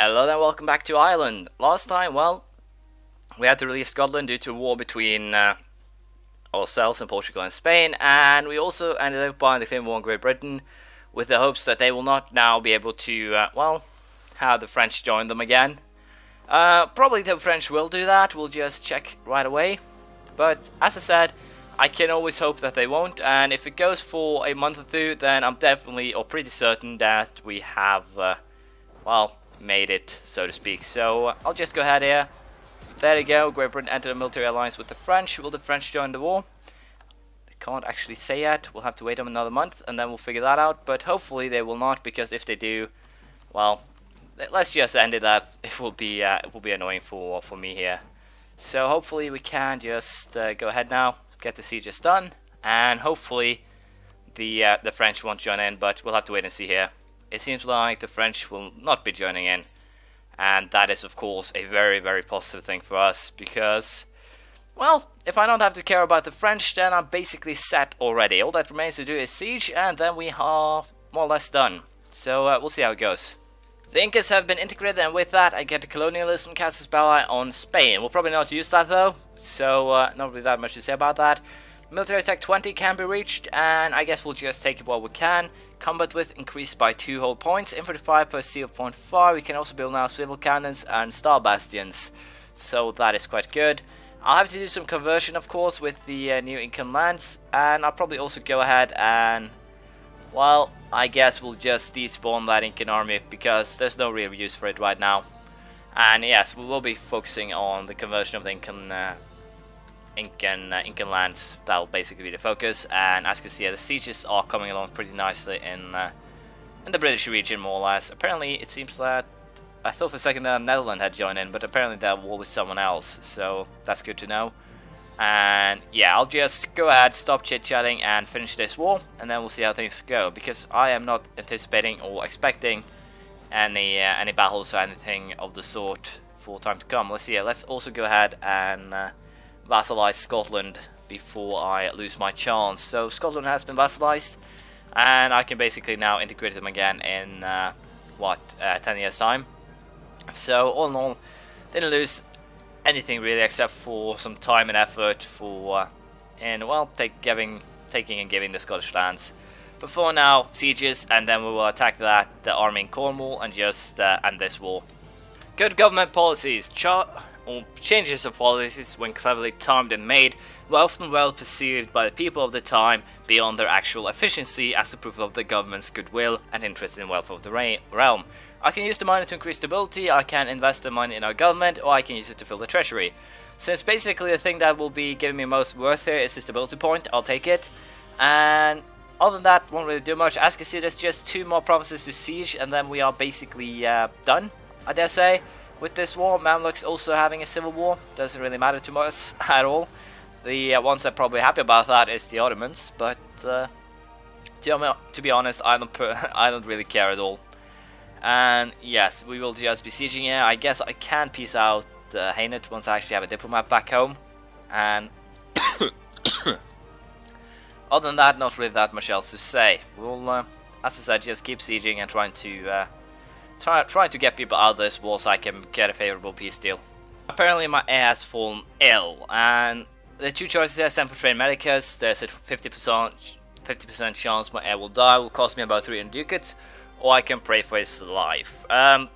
Hello and welcome back to Ireland. Last time, well, we had to leave Scotland due to a war between ourselves and Portugal and Spain, and we also ended up buying the claim war in Great Britain with the hopes that they will not now be able to, have the French join them again. Probably the French will do that, we'll just check right away. But as I said, I can always hope that they won't, and if it goes for a month or two, then I'm definitely, or pretty certain, that we have, made it, so to speak. So I'll just go ahead here. There you go, Great Britain entered a military alliance with the French. Will the French join the war? They can't actually say yet. We'll have to wait another month and then we'll figure that out. But hopefully they will not, because if they do, well, let's just end it that. It will be annoying for me here. So hopefully we can just go ahead now, get the sieges done, and hopefully the French won't join in, but we'll have to wait and see here. It seems like the French will not be joining in, and that is of course a very, very positive thing for us, because, well, if I don't have to care about the French, then I'm basically set already. All that remains to do is siege, and then we are more or less done. So we'll see how it goes. The Incas have been integrated, and with that I get the colonialism casus belli on Spain. We'll probably not use that though, so not really that much to say about that. Military attack 20 can be reached, and I guess we'll just take it while we can. Combat width increased by 2 whole points, infantry fire per 0.5. We can also build now swivel cannons and star bastions, so that is quite good. I'll have to do some conversion of course with the new Incan lands, and I'll probably also go ahead and, well, I guess we'll just despawn that Incan army because there's no real use for it right now. And yes, we will be focusing on the conversion of the Incan lands. That will basically be the focus, and as you can see, the sieges are coming along pretty nicely in the British region, more or less. Apparently, it seems that I thought for a second that Netherlands had joined in, but apparently they're war with someone else, so that's good to know. And yeah, I'll just go ahead, stop chit-chatting, and finish this war, and then we'll see how things go, because I am not anticipating or expecting any battles or anything of the sort for time to come. Let's see. Let's also go ahead and vassalize Scotland before I lose my chance. So Scotland has been vassalized, and I can basically now integrate them again in 10 years time. So all in all, didn't lose anything really except for some time and effort for taking and giving the Scottish lands. But for now, sieges, and then we will attack the army in Cornwall and just end this war. Good government policies. Changes of policies, when cleverly timed and made, were often well perceived by the people of the time beyond their actual efficiency as a proof of the government's goodwill and interest in the welfare of the realm. I can use the money to increase stability, I can invest the money in our government, or I can use it to fill the treasury. Since basically the thing that will be giving me most worth here is the stability point, I'll take it. And other than that, won't really do much. As you can see, there's just 2 more provinces to siege, and then we are basically done, I dare say. With this war, Mamluks also having a civil war, doesn't really matter to us at all. The ones that are probably happy about that is the Ottomans, but to be honest, I don't really care at all. And yes, we will just be sieging here. I guess I can peace out Hainaut once I actually have a diplomat back home. And other than that, not really that much else to say. We'll, as I said, just keep sieging and trying to get people out of this war so I can get a favorable peace deal. Apparently my heir has fallen ill, and the 2 choices here: send for trained medicus. There's a 50% chance my heir will die, will cost me about 300 ducats, or I can pray for his life.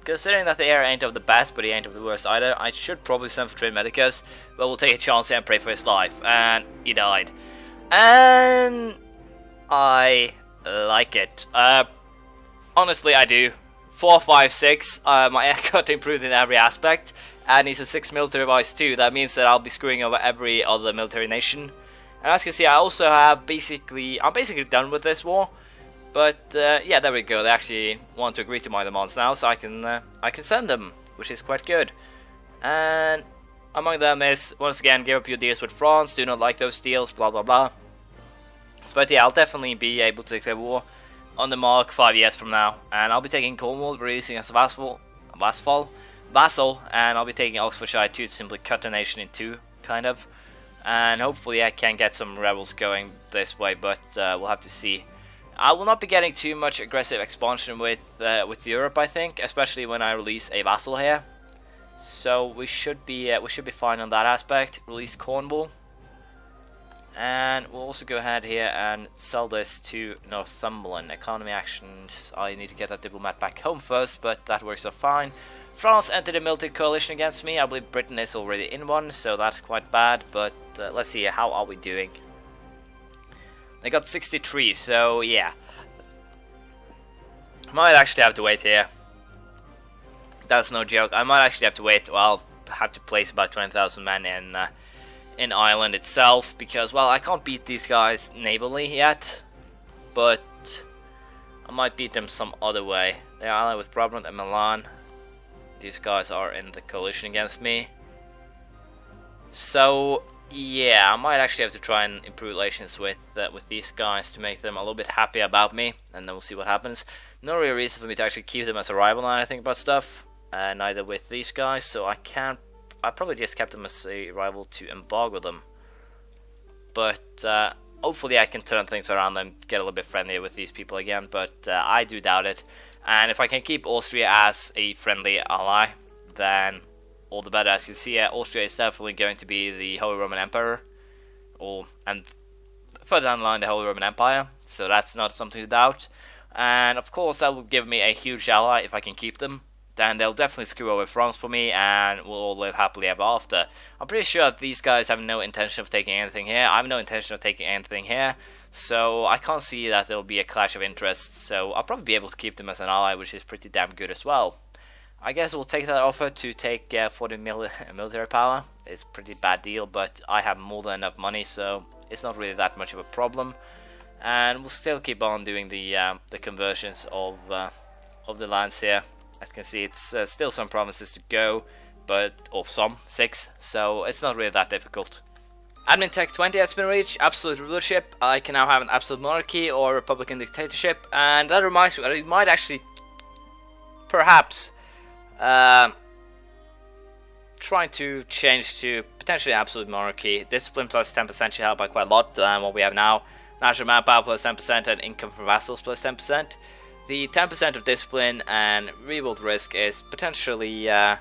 Considering that the heir ain't of the best, but he ain't of the worst either, I should probably send for trained medicus, but we'll take a chance here and pray for his life. And he died. And I like it. Honestly, I do. 4, 5, 6, my heir got improved in every aspect, and he's a 6 military vice too. That means that I'll be screwing over every other military nation. And as you can see, I also have I'm basically done with this war. But yeah, there we go. They actually want to agree to my demands now, so I can send them, which is quite good. And among them is, once again, give up your deals with France. Do not like those deals, blah blah blah. But yeah, I'll definitely be able to declare war on the mark 5 years from now, and I'll be taking Cornwall, releasing as a vassal, and I'll be taking Oxfordshire too, to simply cut the nation in 2, kind of. And hopefully I can get some rebels going this way, but we'll have to see. I will not be getting too much aggressive expansion with Europe, I think, especially when I release a vassal here. So we should be fine on that aspect. Release Cornwall, and we'll also go ahead here and sell this to Northumberland. Economy actions. I need to get that diplomat back home first, but that works out fine. France entered a military coalition against me. I believe Britain is already in one, so that's quite bad. But let's see, how are we doing? They got 63, so yeah. Might actually have to wait here. That's no joke. I might actually have to wait. Well, I'll have to place about 20,000 men in Ireland itself, because, well, I can't beat these guys navally yet, but I might beat them some other way. They're allied with Brabant and Milan. These guys are in the coalition against me. So yeah, I might actually have to try and improve relations with these guys to make them a little bit happy about me, and then we'll see what happens. No real reason for me to actually keep them as a rival and anything about stuff, neither with these guys, so I probably just kept them as a rival to embargo them. But hopefully I can turn things around and get a little bit friendlier with these people again, but I do doubt it. And if I can keep Austria as a friendly ally, then all the better. As you can see, Austria is definitely going to be the Holy Roman Emperor, and further down the line the Holy Roman Empire, so that's not something to doubt. And of course that will give me a huge ally if I can keep them. Then they'll definitely screw over France for me, and we'll all live happily ever after. I'm pretty sure that these guys have no intention of taking anything here. I have no intention of taking anything here, so I can't see that there'll be a clash of interests. So I'll probably be able to keep them as an ally, which is pretty damn good as well. I guess we'll take that offer to take 40 military power. It's a pretty bad deal, but I have more than enough money, so it's not really that much of a problem. And we'll still keep on doing the conversions of the lands here. As you can see, it's still some provinces to go, or some, 6, so it's not really that difficult. Admin Tech 20 has been reached, absolute rulership. I can now have an absolute monarchy or republican dictatorship, and that reminds me, we might actually, perhaps, trying to change to potentially absolute monarchy. Discipline plus 10% should help by quite a lot than what we have now. National manpower plus 10% and income from vassals plus 10%. The 10% of discipline and revolt risk is potentially a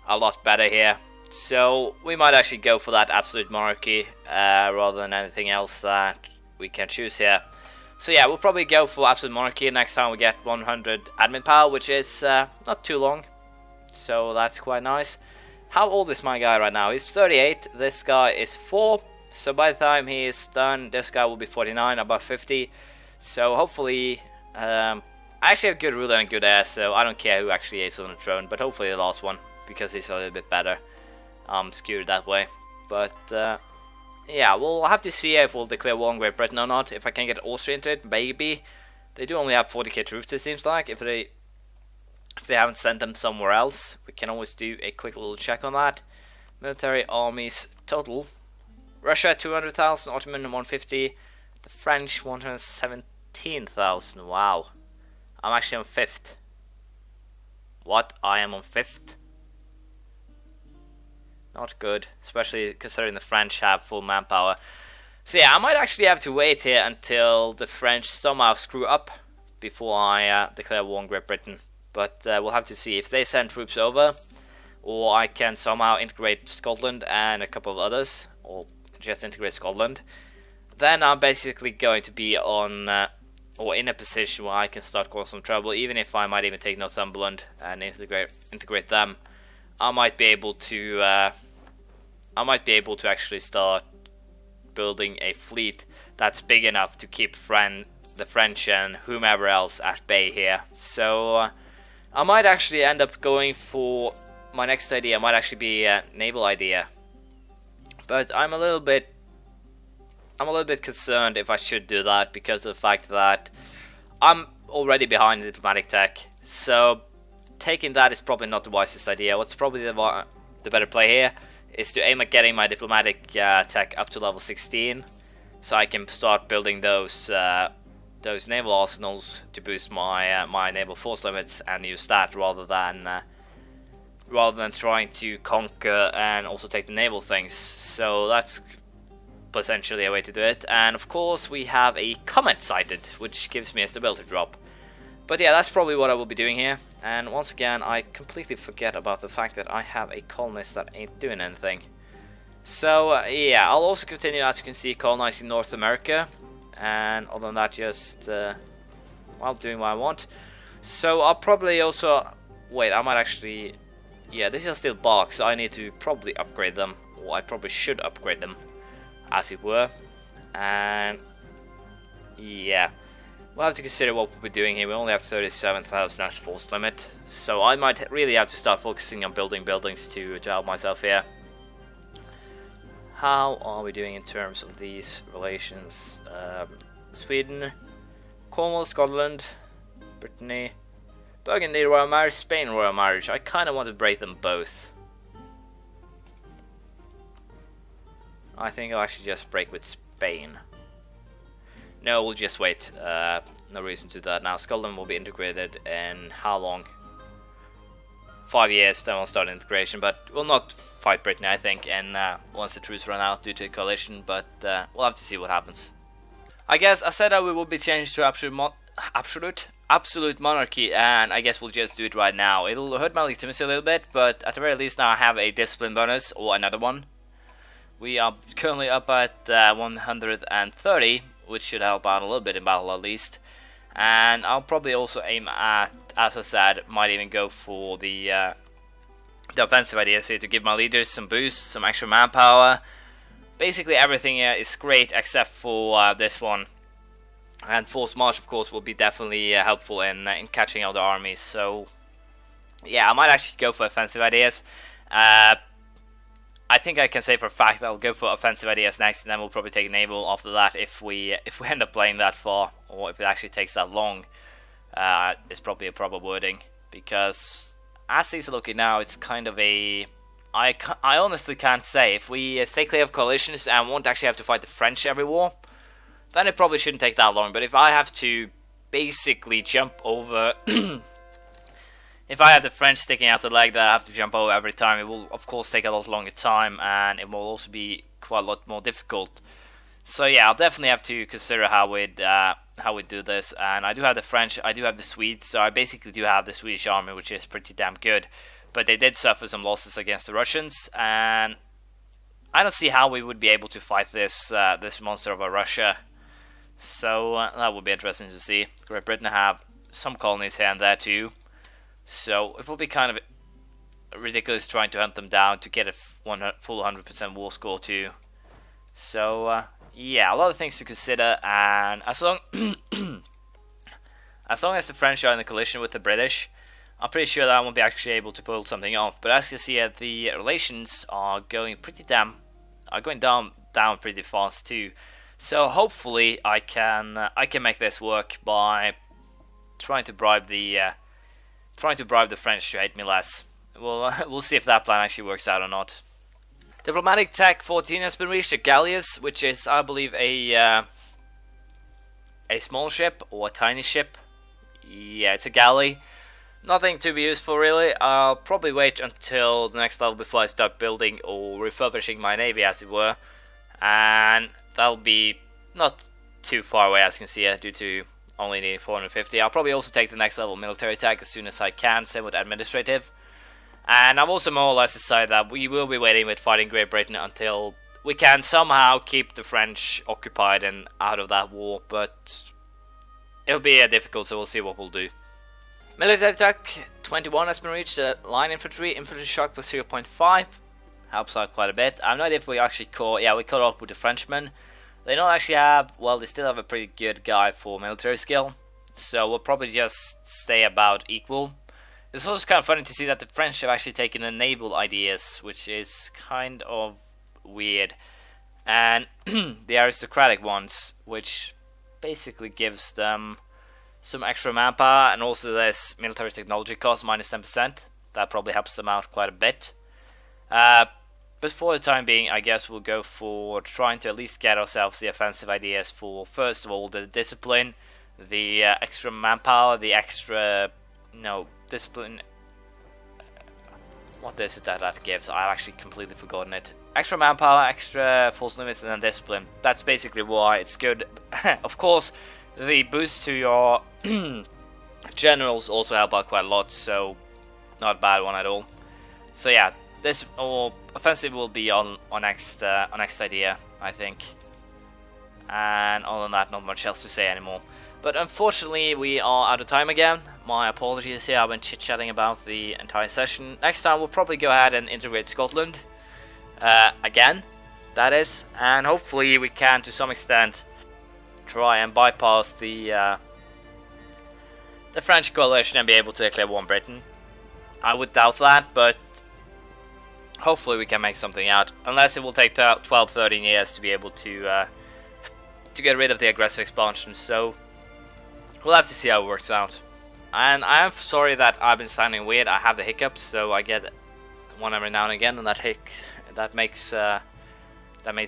lot better here. So we might actually go for that absolute monarchy rather than anything else that we can choose here. So yeah, we'll probably go for absolute monarchy next time we get 100 admin power, which is not too long. So that's quite nice. How old is my guy right now? He's 38, this guy is 4. So by the time he is done, this guy will be 49, about 50. So hopefully, I actually have good ruler and good heir, so I don't care who actually is on the throne, but hopefully the last one, because he's a little bit better skewed that way. But yeah, we'll have to see if we'll declare war on Great Britain or not. If I can get Austria into it, maybe. They do only have 40k troops, it seems like. If they haven't sent them somewhere else, we can always do a quick little check on that. Military armies total. Russia 200,000, Ottoman 150, the French 117,000. Wow, I'm actually on 5th. What? I am on 5th? Not good, especially considering the French have full manpower. So yeah, I might actually have to wait here until the French somehow screw up before I declare war on Great Britain. But we'll have to see if they send troops over, or I can somehow integrate Scotland and a couple of others, or just integrate Scotland. Then I'm basically going to be on, or in a position where I can start causing some trouble. Even if I might even take Northumberland and integrate them, I might be able to actually start building a fleet that's big enough to keep the French and whomever else at bay here. So I might actually end up going for my next idea. Might actually be a naval idea, but I'm a little bit concerned if I should do that because of the fact that I'm already behind in diplomatic tech. So taking that is probably not the wisest idea. What's probably the better play here is to aim at getting my diplomatic tech up to level 16, so I can start building those naval arsenals to boost my my naval force limits and use that rather than trying to conquer and also take the naval things. So that's potentially a way to do it. And of course we have a comet sighted, which gives me a stability drop. But yeah, that's probably what I will be doing here. And once again, I completely forget about the fact that I have a colonist that ain't doing anything. So yeah, I'll also continue, as you can see, colonizing North America. And other than that, just well, doing what I want. So I'll probably also wait. I might actually, yeah, these are still barks. So I need to probably upgrade them, or I probably should upgrade them, as it were. And yeah, we'll have to consider what we'll be doing here. We only have 37,000 as force limit, so I might really have to start focusing on building buildings to help myself here. How are we doing in terms of these relations? Sweden, Cornwall, Scotland, Brittany, Burgundy, Royal Marriage, Spain, Royal Marriage. I kind of want to break them both. I think I'll actually just break with Spain. No, we'll just wait. No reason to do that now. Scotland will be integrated in how long? 5 years, then we'll start integration, but we'll not fight Britain, I think, and once the troops run out due to a coalition, but we'll have to see what happens. I guess I said that we will be changed to absolute monarchy, and I guess we'll just do it right now. It'll hurt my legitimacy a little bit, but at the very least now I have a discipline bonus, or another one. We are currently up at 130, which should help out a little bit in battle at least. And I'll probably also aim at, as I said, might even go for the offensive ideas here to give my leaders some boost, some extra manpower. Basically everything here is great except for this one. And forced march, of course, will be definitely helpful in catching other armies. So yeah, I might actually go for offensive ideas. I think I can say for a fact that I'll go for offensive ideas next, and then we'll probably take naval after that if we end up playing that far, or if it actually takes that long. It's probably a proper wording, because as things are looking now, it's kind of a... I honestly can't say. If we stay clear of coalitions and won't actually have to fight the French every war, then it probably shouldn't take that long. But if I have to basically jump over... If I have the French sticking out the leg that I have to jump over every time, it will of course take a lot longer time, and it will also be quite a lot more difficult. So yeah, I'll definitely have to consider how we do this. And I do have the French, I do have the Swedes, so I basically do have the Swedish army, which is pretty damn good. But they did suffer some losses against the Russians, and I don't see how we would be able to fight this this monster of a Russia. So that would be interesting to see. Great Britain have some colonies here and there too. So it will be kind of ridiculous trying to hunt them down to get a full 100% war score too. So yeah, a lot of things to consider, and as long as the French are in the coalition with the British, I'm pretty sure that I won't be actually able to pull something off. But as you can see, the relations are going down pretty fast too. So hopefully I can make this work by trying to bribe the French to hate me less. We'll see if that plan actually works out or not. Diplomatic Tech 14 has been reached at Gallius, which is, I believe, a small ship or a tiny ship. Yeah, it's a galley. Nothing to be useful really. I'll probably wait until the next level before I start building or refurbishing my navy, as it were. And that'll be not too far away, as you can see, due to only needing 450. I'll probably also take the next level military tech as soon as I can, same with administrative. And I've also more or less decided that we will be waiting with fighting Great Britain until we can somehow keep the French occupied and out of that war, but it'll be difficult, so we'll see what we'll do. Military tech 21 has been reached. Line infantry shock plus 0.5 helps out quite a bit. I have no idea if we actually caught up with the Frenchmen. They don't actually have, well, they still have a pretty good guy for military skill, so we'll probably just stay about equal. It's also kind of funny to see that the French have actually taken the naval ideas, which is kind of weird, and the aristocratic ones, which basically gives them some extra manpower, and also this military technology cost minus 10%. That probably helps them out quite a bit. But for the time being, I guess we'll go for trying to at least get ourselves the offensive ideas for, first of all, the discipline, the extra manpower, the extra, discipline. what is it that gives? I've actually completely forgotten it. Extra manpower, extra force limits, and then discipline. That's basically why it's good. Of course, the boost to your generals also help out quite a lot, so not a bad one at all. So yeah, this offensive will be on next idea, I think. And other than that, not much else to say anymore. But unfortunately, we are out of time again. My apologies here, I've been chit-chatting about the entire session. Next time, we'll probably go ahead and integrate Scotland. Again, that is. And hopefully we can, to some extent, try and bypass the French coalition and be able to declare war on Britain. I would doubt that, but hopefully we can make something out. Unless it will take 12-13 years to be able to get rid of the aggressive expansion. So we'll have to see how it works out. And I am sorry that I've been sounding weird. I have the hiccups, so I get one every now and again, and that makes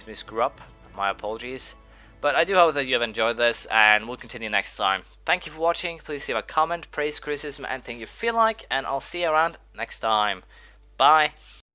me screw up. My apologies. But I do hope that you have enjoyed this, and we'll continue next time. Thank you for watching. Please leave a comment, praise, criticism, anything you feel like, and I'll see you around next time. Bye.